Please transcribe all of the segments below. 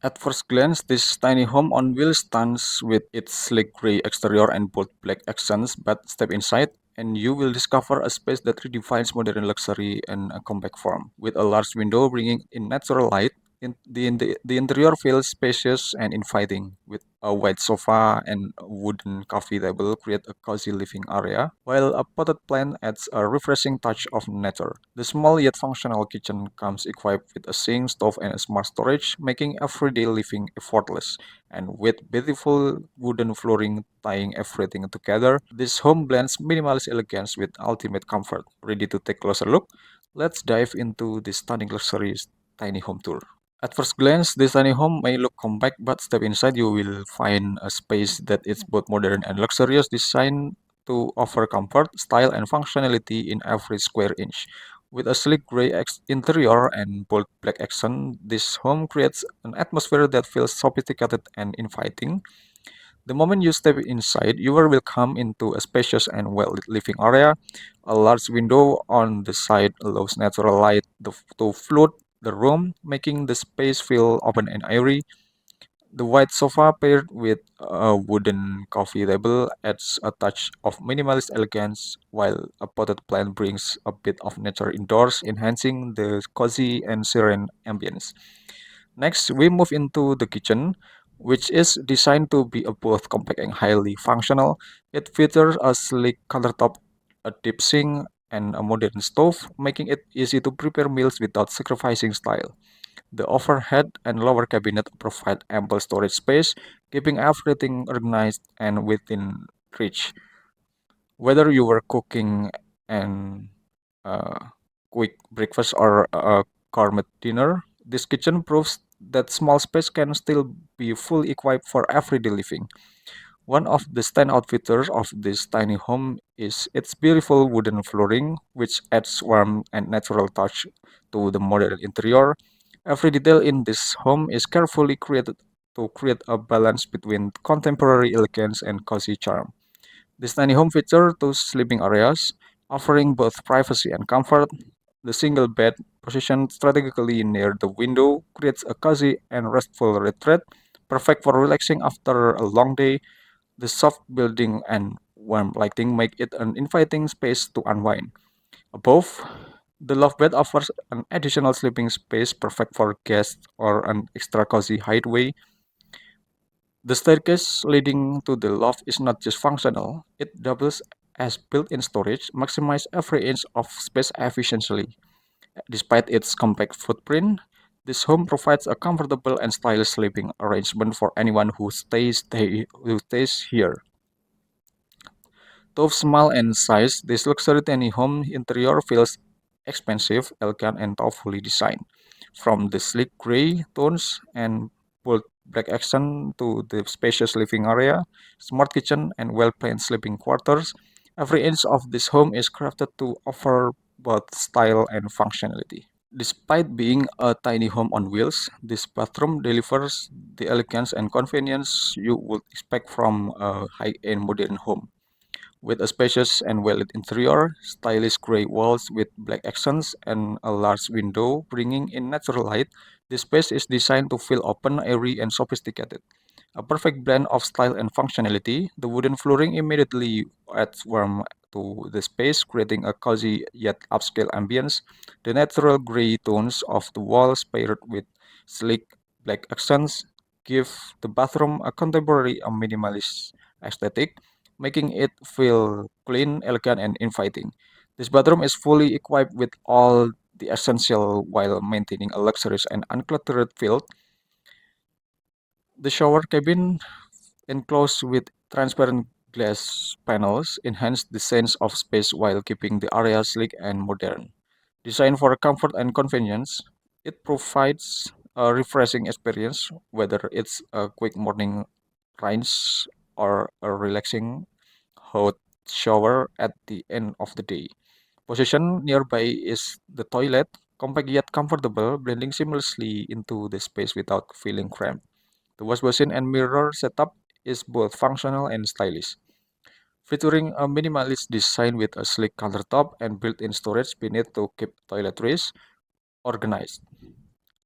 At first glance, this tiny home on wheels stands with its sleek gray exterior and bold black accents, but step inside and you will discover a space that redefines modern luxury in a compact form. With a large window bringing in natural light, the interior feels spacious and inviting, with a white sofa and a wooden coffee table create a cozy living area, while a potted plant adds a refreshing touch of nature. The small yet functional kitchen comes equipped with a sink, stove, and a smart storage, making everyday living effortless. And with beautiful wooden flooring tying everything together, this home blends minimalist elegance with ultimate comfort. Ready to take a closer look? Let's dive into this stunning luxury tiny home tour. At first glance, this tiny home may look compact, but step inside you will find a space that is both modern and luxurious, designed to offer comfort, style, and functionality in every square inch. With a sleek gray interior and bold black accent, this home creates an atmosphere that feels sophisticated and inviting. The moment you step inside, you will come into a spacious and well-lit living area. A large window on the side allows natural light to flood the room, making the space feel open and airy. The white sofa paired with a wooden coffee table adds a touch of minimalist elegance, while a potted plant brings a bit of nature indoors, enhancing the cozy and serene ambience. Next, we move into the kitchen, which is designed to be both compact and highly functional. It features a sleek countertop, a deep sink, and a modern stove, making it easy to prepare meals without sacrificing style. The overhead and lower cabinet provide ample storage space, keeping everything organized and within reach. Whether you were cooking an quick breakfast or a gourmet dinner, this kitchen proves that small space can still be fully equipped for everyday living. One of the standout features of this tiny home is its beautiful wooden flooring, which adds warmth and natural touch to the modern interior. Every detail in this home is carefully created to create a balance between contemporary elegance and cozy charm. This tiny home features two sleeping areas, offering both privacy and comfort. The single bed, positioned strategically near the window, creates a cozy and restful retreat, perfect for relaxing after a long day. The soft building and warm lighting make it an inviting space to unwind. Above, the loft bed offers an additional sleeping space perfect for guests or an extra cozy hideaway. The staircase leading to the loft is not just functional, it doubles as built-in storage, maximize every inch of space efficiently. Despite its compact footprint, this home provides a comfortable and stylish sleeping arrangement for anyone who stays here. Though small in size, this luxury tiny home interior feels expensive, elegant, and thoughtfully designed. From the sleek gray tones and bold black accent to the spacious living area, smart kitchen, and well-planned sleeping quarters, every inch of this home is crafted to offer both style and functionality. Despite being a tiny home on wheels, this bathroom delivers the elegance and convenience you would expect from a high-end modern home. With a spacious and well-lit interior, stylish gray walls with black accents, and a large window bringing in natural light, this space is designed to feel open, airy, and sophisticated. A perfect blend of style and functionality, the wooden flooring immediately adds warmth to the space, creating a cozy yet upscale ambience. The natural gray tones of the walls paired with sleek black accents give the bathroom a contemporary and minimalist aesthetic, making it feel clean, elegant, and inviting. This bathroom is fully equipped with all the essential while maintaining a luxurious and uncluttered feel. The shower cabin, enclosed with transparent glass panels, enhance the sense of space while keeping the area sleek and modern. Designed for comfort and convenience, it provides a refreshing experience, whether it's a quick morning rinse or a relaxing hot shower at the end of the day. Positioned nearby is the toilet, compact yet comfortable, blending seamlessly into the space without feeling cramped. The wash basin and mirror setup is both functional and stylish, featuring a minimalist design with a sleek countertop and built-in storage beneath to keep toiletries organized.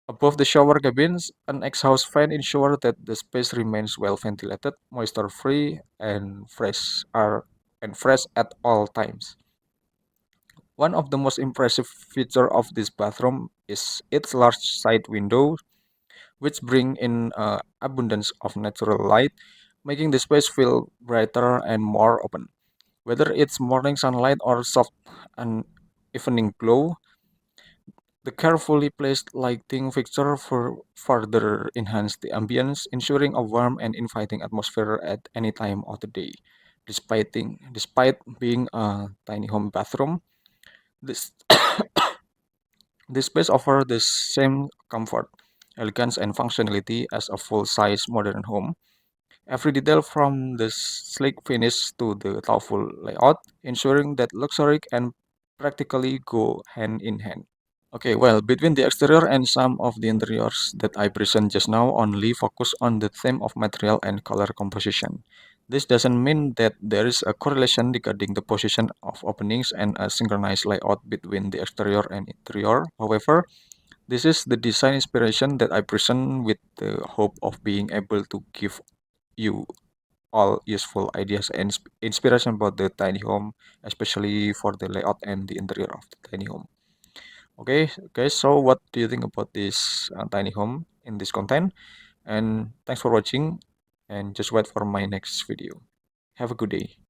Above the shower cabins, an exhaust fan ensures that the space remains well ventilated, moisture-free, and fresh at all times. One of the most impressive features of this bathroom is its large side windows, which bring in abundance of natural light, making the space feel brighter and more open. Whether it's morning sunlight or soft and evening glow, the carefully placed lighting fixture further enhance the ambience, ensuring a warm and inviting atmosphere at any time of the day. Despite being a tiny home bathroom, this this space offers the same comfort, elegance, and functionality as a full-size modern home. Every detail from the sleek finish to the thoughtful layout, ensuring that luxury and practically go hand in hand. Okay, well, between the exterior and some of the interiors that I present just now only focus on the theme of material and color composition. This doesn't mean that there is a correlation regarding the position of openings and a synchronized layout between the exterior and interior. However, this is the design inspiration that I present with the hope of being able to give you all useful ideas and inspiration about the tiny home, especially for the layout and the interior of the tiny home. Okay, guys, so what do you think about this tiny home in this content? And thanks for watching, and just wait for my next video. Have a good day.